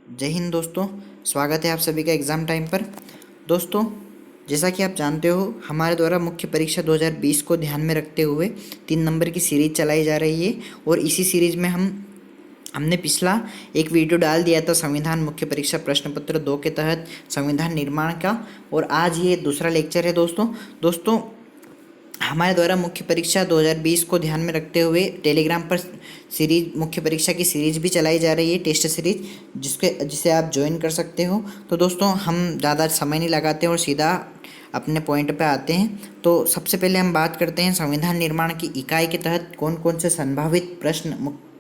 जय हिंद दोस्तों। स्वागत है आप सभी का एग्ज़ाम टाइम पर। दोस्तों, जैसा कि आप जानते हो, हमारे द्वारा मुख्य परीक्षा 2020 को ध्यान में रखते हुए 3 नंबर की सीरीज चलाई जा रही है। और इसी सीरीज में हमने पिछला एक वीडियो डाल दिया था संविधान मुख्य परीक्षा प्रश्न पत्र 2 के तहत संविधान निर्माण का। और आज ये दूसरा लेक्चर है दोस्तों, हमारे द्वारा मुख्य परीक्षा 2020 को ध्यान में रखते हुए टेलीग्राम पर सीरीज मुख्य परीक्षा की सीरीज भी चलाई जा रही है, टेस्ट सीरीज, जिसे आप ज्वाइन कर सकते हो। तो दोस्तों, हम ज़्यादा समय नहीं लगाते और सीधा अपने पॉइंट पे आते हैं। तो सबसे पहले हम बात करते हैं संविधान निर्माण की इकाई के तहत कौन कौन से संभावित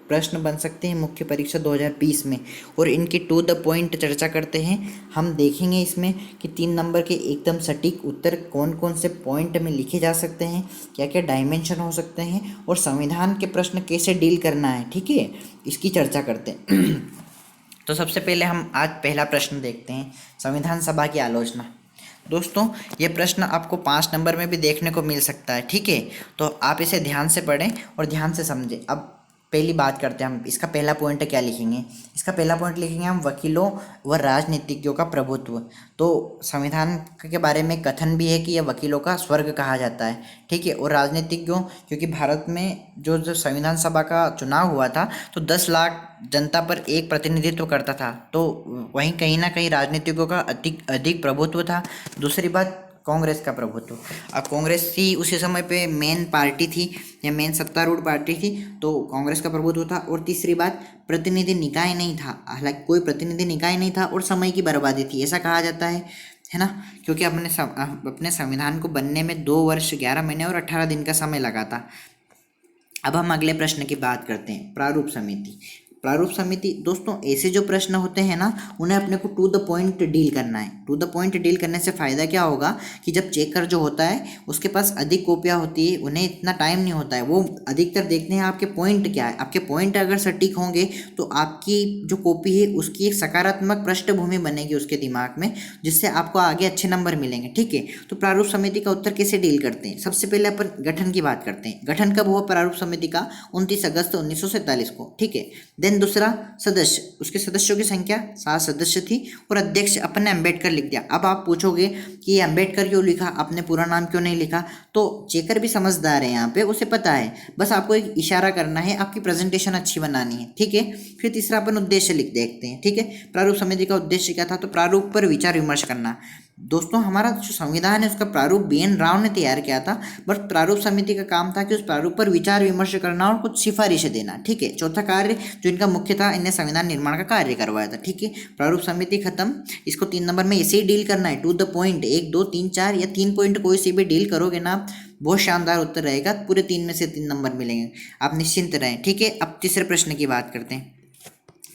प्रश्न बन सकते हैं मुख्य परीक्षा 2020 में, और इनकी टू द पॉइंट चर्चा करते हैं। हम देखेंगे इसमें कि 3 नंबर के एकदम सटीक उत्तर कौन कौन से पॉइंट में लिखे जा सकते हैं, क्या क्या डायमेंशन हो सकते हैं, और संविधान के प्रश्न कैसे डील करना है। ठीक है, इसकी चर्चा करते हैं। तो सबसे पहले हम आज पहला प्रश्न देखते हैं, संविधान सभा की आलोचना। दोस्तों, ये प्रश्न आपको 5 नंबर में भी देखने को मिल सकता है। ठीक है, तो आप इसे ध्यान से पढ़ें और ध्यान से समझें। अब पहली बात करते हैं, हम इसका पहला पॉइंट क्या लिखेंगे। इसका पहला पॉइंट लिखेंगे हम वकीलों व राजनीतिज्ञों का प्रभुत्व। तो संविधान के बारे में कथन भी है कि यह वकीलों का स्वर्ग कहा जाता है। ठीक है, और राजनीतिज्ञों, क्योंकि भारत में जो संविधान सभा का चुनाव हुआ था तो 10 लाख जनता पर एक प्रतिनिधित्व करता था, तो वहीं कहीं ना कहीं राजनीतिज्ञों का अधिक अधिक प्रभुत्व था। दूसरी बात, कांग्रेस का प्रभुत्व। अब कांग्रेस ही उसी समय पे मेन पार्टी थी या मेन सत्तारूढ़ पार्टी थी, तो कांग्रेस का प्रभुत्व था। और तीसरी बात, प्रतिनिधि निकाय नहीं था, हालांकि कोई प्रतिनिधि निकाय नहीं था, और समय की बर्बादी थी, ऐसा कहा जाता है ना, क्योंकि अपने संविधान को बनने में 2 वर्ष 11 महीने और 18 दिन का समय लगा था। अब हम अगले प्रश्न की बात करते हैं, प्रारूप समिति। प्रारूप समिति, दोस्तों, ऐसे जो प्रश्न होते हैं ना, उन्हें अपने को टू द पॉइंट डील करना है। टू द पॉइंट डील करने से फ़ायदा क्या होगा कि जब चेकर जो होता है उसके पास अधिक कॉपियाँ होती है, उन्हें इतना टाइम नहीं होता है, वो अधिकतर देखते हैं आपके पॉइंट क्या है। आपके पॉइंट अगर सटीक होंगे तो आपकी जो कॉपी है उसकी एक सकारात्मक पृष्ठभूमि बनेगी उसके दिमाग में, जिससे आपको आगे अच्छे नंबर मिलेंगे। ठीक है, तो प्रारूप समिति का उत्तर कैसे डील करते हैं। सबसे पहले अपन गठन की बात करते हैं। गठन कब हुआ प्रारूप समिति का? 29 अगस्त 1947 को। ठीक है, देन दूसरा, सदस्य, उसके सदस्यों की संख्या 7 सदस्य थी, और अध्यक्ष अपन ने अम्बेडकर लिख दिया। अब आप पूछोगे कि ये अम्बेडकर क्यों लिखा, आपने पूरा नाम क्यों नहीं लिखा? तो चेकर भी समझदार है यहाँ पे, उसे पता है, बस आपको एक इशारा करना है, आपकी प्रेजेंटेशन अच्छी बनानी है। ठीक है, फिर तीसरा अपन उद्देश्य लिख देखते हैं। ठीक है, प्रारूप समिति का उद्देश्य क्या था? तो प्रारूप पर विचार विमर्श करना। दोस्तों, हमारा जो संविधान है उसका प्रारूप BN राव ने तैयार किया था, बट प्रारूप समिति का काम था कि उस प्रारूप पर विचार विमर्श करना और कुछ सिफारिशें देना। ठीक है, चौथा कार्य जो इनका मुख्य था, इन्हें संविधान निर्माण का कार्य करवाया था। ठीक है, प्रारूप समिति खत्म। इसको 3 नंबर में ऐसे ही डील करना है, टू द पॉइंट। 1, 2, 3, 4 या 3 पॉइंट कोई सी भी डील करोगे ना, बहुत शानदार उत्तर रहेगा, पूरे 3 में से 3 नंबर मिलेंगे, आप निश्चिंत रहें। ठीक है, अब तीसरे प्रश्न की बात करते हैं।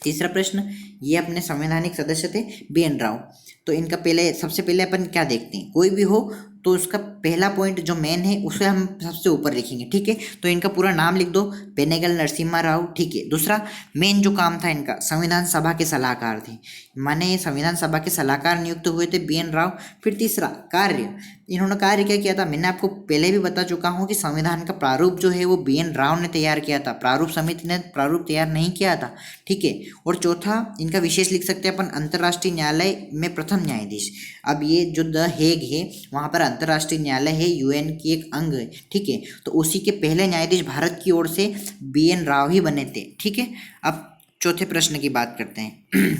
तीसरा प्रश्न, ये अपने संवैधानिक सदस्य थे BN राव। तो इनका सबसे पहले अपन क्या देखते हैं, कोई भी हो तो उसका पहला पॉइंट जो मेन है उसे हम सबसे ऊपर लिखेंगे। ठीक है, तो इनका पूरा नाम लिख दो, पेनेगल नरसिम्हा राव। ठीक है, दूसरा, मेन जो काम था इनका, संविधान सभा के सलाहकार थे, माने संविधान सभा के सलाहकार नियुक्त हुए थे BN राव। फिर तीसरा, कार्य, इन्होंने कार्य क्या किया था? मैंने आपको पहले भी बता चुका हूँ कि संविधान का प्रारूप जो है वो BN राव ने तैयार किया था, प्रारूप समिति ने प्रारूप तैयार नहीं किया था। ठीक है, और चौथा, इनका विशेष लिख सकते हैं अपन, अंतर्राष्ट्रीय न्यायालय में प्रथम न्यायाधीश। अब ये जो द हेग है वहाँ पर अंतर्राष्ट्रीय न्यायालय है, UN की एक अंग है। ठीक है, तो उसी के पहले न्यायाधीश भारत की ओर से BN राव ही बने थे। ठीक है, अब चौथे प्रश्न की बात करते हैं।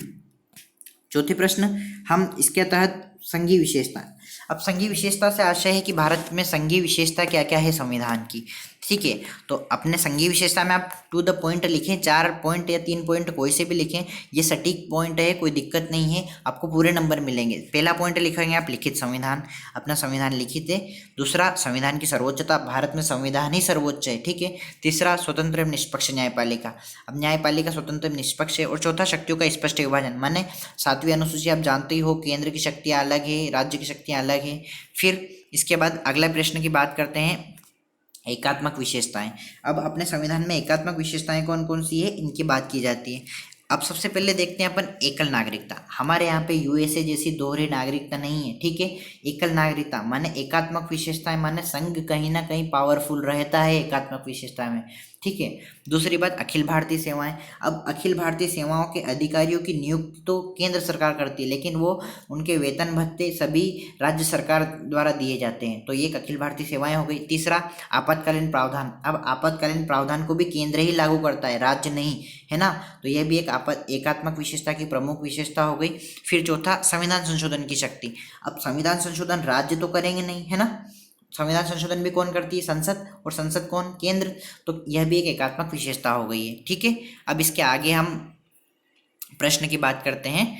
चौथे प्रश्न, हम इसके तहत संघीय विशेषता। अब संघीय विशेषता से आशय है कि भारत में संघीय विशेषता क्या क्या है संविधान की। ठीक है, तो अपने संघीय विशेषता में आप टू द पॉइंट लिखें, 4 पॉइंट या 3 पॉइंट कोई से भी लिखें, ये सटीक पॉइंट है, कोई दिक्कत नहीं है, आपको पूरे नंबर मिलेंगे। पहला पॉइंट लिखेंगे आप, लिखित संविधान, अपना संविधान लिखित है। दूसरा, संविधान की सर्वोच्चता, भारत में संविधान ही सर्वोच्च है। ठीक है, तीसरा, स्वतंत्र एवं निष्पक्ष न्यायपालिका, अब न्यायपालिका स्वतंत्र एवं निष्पक्ष है। और चौथा, शक्तियों का स्पष्ट विभाजन, माने 7वीं अनुसूची आप जानते ही हो, केंद्र की शक्तियाँ अलग है, राज्य की शक्तियाँ अलग है। फिर इसके बाद अगला प्रश्न की बात करते हैं, एकात्मक विशेषताएं। अब अपने संविधान में एकात्मक विशेषताएं कौन कौन सी है, इनकी बात की जाती है। अब सबसे पहले देखते हैं अपन एकल नागरिकता। हमारे यहाँ पे USA जैसी दोहरी नागरिकता नहीं है। ठीक है, एकल नागरिकता माने एकात्मक विशेषताएं, माने संघ कहीं ना कहीं पावरफुल रहता है एकात्मक विशेषता में। ठीक है। दूसरी बात, अखिल भारतीय सेवाएं। अब अखिल भारतीय सेवाओं के अधिकारियों की नियुक्ति तो केंद्र सरकार करती है, लेकिन वो उनके वेतन भत्ते सभी राज्य सरकार द्वारा दिए जाते हैं, तो ये एक अखिल भारतीय सेवाएं हो गई। तीसरा, आपातकालीन प्रावधान। अब आपातकालीन प्रावधान को भी केंद्र ही लागू करता है, राज्य नहीं, है ना। तो यह भी एक एकात्मक विशेषता की प्रमुख विशेषता हो गई। फिर चौथा, संविधान संशोधन की शक्ति। अब संविधान संशोधन राज्य तो करेंगे नहीं, है ना, संविधान संशोधन भी कौन करती है, संसद, और संसद कौन, केंद्र। तो यह भी एक एकात्मक विशेषता हो गई है, ठीक है। अब इसके आगे हम प्रश्न की बात करते हैं,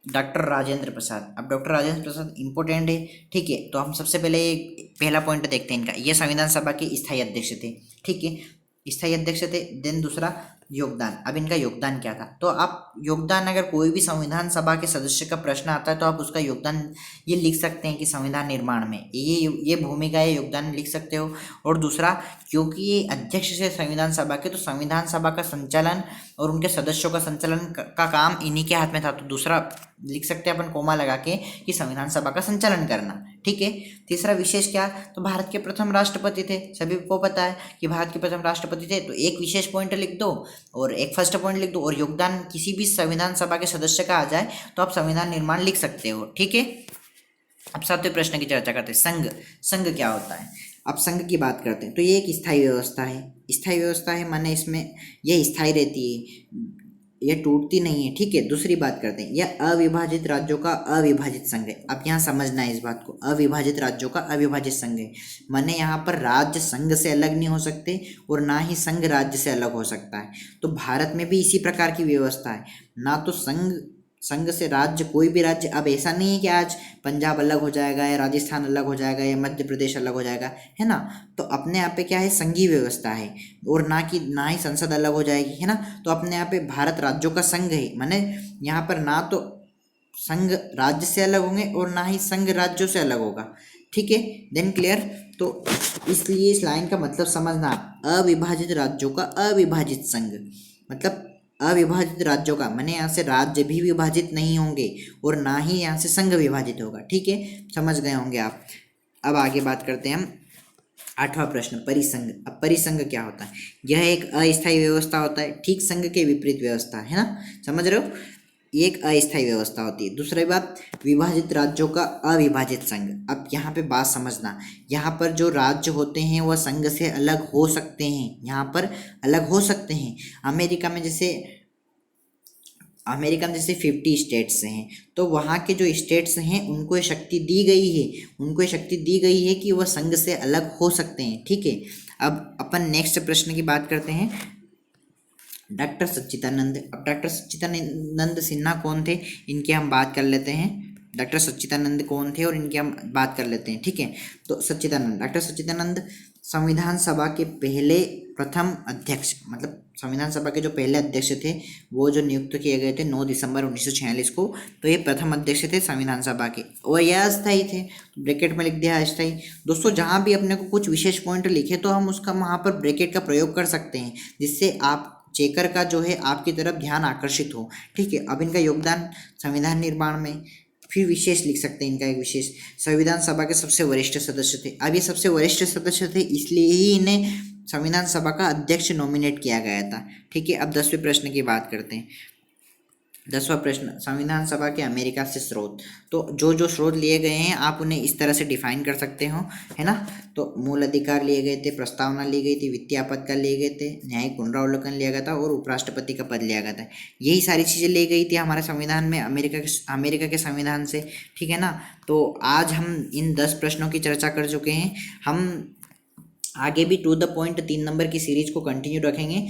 डॉक्टर राजेंद्र प्रसाद। अब डॉक्टर राजेंद्र प्रसाद इंपॉर्टेंट है, ठीक है। तो हम सबसे पहले पहला पॉइंट देखते हैं इनका, ये संविधान सभा के स्थायी अध्यक्ष थे, ठीक है, स्थायी अध्यक्ष थे। देन दूसरा, योगदान। अब इनका योगदान क्या था, तो आप योगदान, अगर कोई भी संविधान सभा के सदस्य का प्रश्न आता है तो आप उसका योगदान ये लिख सकते हैं कि संविधान निर्माण में ये भूमिका है, योगदान लिख सकते हो। और दूसरा, क्योंकि ये अध्यक्ष से संविधान सभा के, तो संविधान सभा का संचालन और उनके सदस्यों का संचालन का काम इन्हीं के हाथ में था, तो दूसरा लिख सकते हैं अपन कोमा लगा के कि संविधान सभा का संचालन करना, ठीक है। तीसरा विशेष क्या, तो भारत के प्रथम राष्ट्रपति थे, सभी को पता है कि भारत के प्रथम राष्ट्रपति थे, तो एक विशेष पॉइंट लिख दो और एक फर्स्ट पॉइंट लिख दो, और योगदान किसी भी संविधान सभा के सदस्य का आ जाए तो आप संविधान निर्माण लिख सकते हो, ठीक है। अब सातवें प्रश्न की चर्चा करते हैं, संघ। संघ क्या होता है, अब संघ की बात करते हैं, तो ये एक स्थायी व्यवस्था है। स्थायी व्यवस्था है माने इसमें यह स्थायी रहती है, यह टूटती नहीं है, ठीक है। दूसरी बात करते हैं, यह अविभाजित राज्यों का अविभाजित संघ है। अब यहाँ समझना है इस बात को, अविभाजित राज्यों का अविभाजित संघ है, माने यहाँ पर राज्य संघ से अलग नहीं हो सकते और ना ही संघ राज्य से अलग हो सकता है। तो भारत में भी इसी प्रकार की व्यवस्था है, ना तो संघ से राज्य, कोई भी राज्य, अब ऐसा नहीं है कि आज पंजाब अलग हो जाएगा या राजस्थान अलग हो जाएगा या मध्य प्रदेश अलग हो जाएगा, है ना। तो अपने यहाँ पे क्या है, संघीय व्यवस्था है, और ना ही संसद अलग हो जाएगी, है ना। तो अपने यहाँ पे भारत राज्यों का संघ है, माने यहाँ पर ना तो संघ राज्य से अलग होंगे और ना ही संघ राज्यों से अलग होगा, ठीक है। Then clear. तो इसलिए इस लाइन का मतलब समझना, अविभाजित राज्यों का अविभाजित संघ, मतलब अविभाजित राज्यों का माने यहाँ से राज्य भी विभाजित नहीं होंगे और ना ही यहाँ से संघ विभाजित होगा, ठीक है, समझ गए होंगे आप। अब आगे बात करते हैं हम, आठवां प्रश्न, परिसंघ। अब परिसंघ क्या होता है, यह एक अस्थायी व्यवस्था होता है, ठीक संघ के विपरीत व्यवस्था है ना, समझ रहे हो, ये एक अस्थायी व्यवस्था होती है। दूसरी बात, विभाजित राज्यों का अविभाजित संघ। अब यहाँ पे बात समझना, यहाँ पर जो राज्य होते हैं वह संघ से अलग हो सकते हैं, यहाँ पर अलग हो सकते हैं। अमेरिका में जैसे 50 स्टेट्स हैं, तो वहाँ के जो स्टेट्स हैं उनको ये शक्ति दी गई है, उनको ये शक्ति दी गई है कि वह संघ से अलग हो सकते हैं, ठीक है। अब अपन नेक्स्ट प्रश्न की बात करते हैं, डॉक्टर सच्चिदानंद। अब डॉक्टर सच्चिदानंद सिन्हा कौन थे, इनकी हम बात कर लेते हैं। डॉक्टर सच्चिदानंद कौन थे और इनकी हम बात कर लेते हैं, ठीक है। तो डॉक्टर सच्चिदानंद संविधान सभा के पहले प्रथम अध्यक्ष, मतलब संविधान सभा के जो पहले अध्यक्ष थे वो जो नियुक्त किए गए थे 9 दिसंबर 1946 को, तो ये प्रथम अध्यक्ष थे संविधान सभा के, और यह अस्थायी थे, तो ब्रैकेट में लिख दिया अस्थायी। दोस्तों जहाँ भी अपने को कुछ विशेष पॉइंट लिखे तो हम उसका वहाँ पर ब्रैकेट का प्रयोग कर सकते हैं, जिससे आप चेकर का जो है आपकी तरफ ध्यान आकर्षित हो, ठीक है। अब इनका योगदान संविधान निर्माण में, फिर विशेष लिख सकते हैं, इनका एक विशेष, संविधान सभा के सबसे वरिष्ठ सदस्य थे। अब ये सबसे वरिष्ठ सदस्य थे इसलिए ही इन्हें संविधान सभा का अध्यक्ष नॉमिनेट किया गया था, ठीक है। अब 10वें प्रश्न की बात करते हैं। 10वां प्रश्न, संविधान सभा के अमेरिका से स्रोत। तो जो स्रोत लिए गए हैं आप उन्हें इस तरह से डिफाइन कर सकते हो, है ना। तो मूल अधिकार लिए गए थे, प्रस्तावना ली गई थी, वित्तीय आपातकाल लिए गए थे, न्यायिक पुनरावलोकन लिया गया था और उपराष्ट्रपति का पद लिया गया था। यही सारी चीज़ें ली गई थी हमारे संविधान में, अमेरिका के संविधान से, ठीक है ना। तो आज हम इन 10 प्रश्नों की चर्चा कर चुके हैं। हम आगे भी टू द पॉइंट 3 नंबर की सीरीज को कंटिन्यू रखेंगे।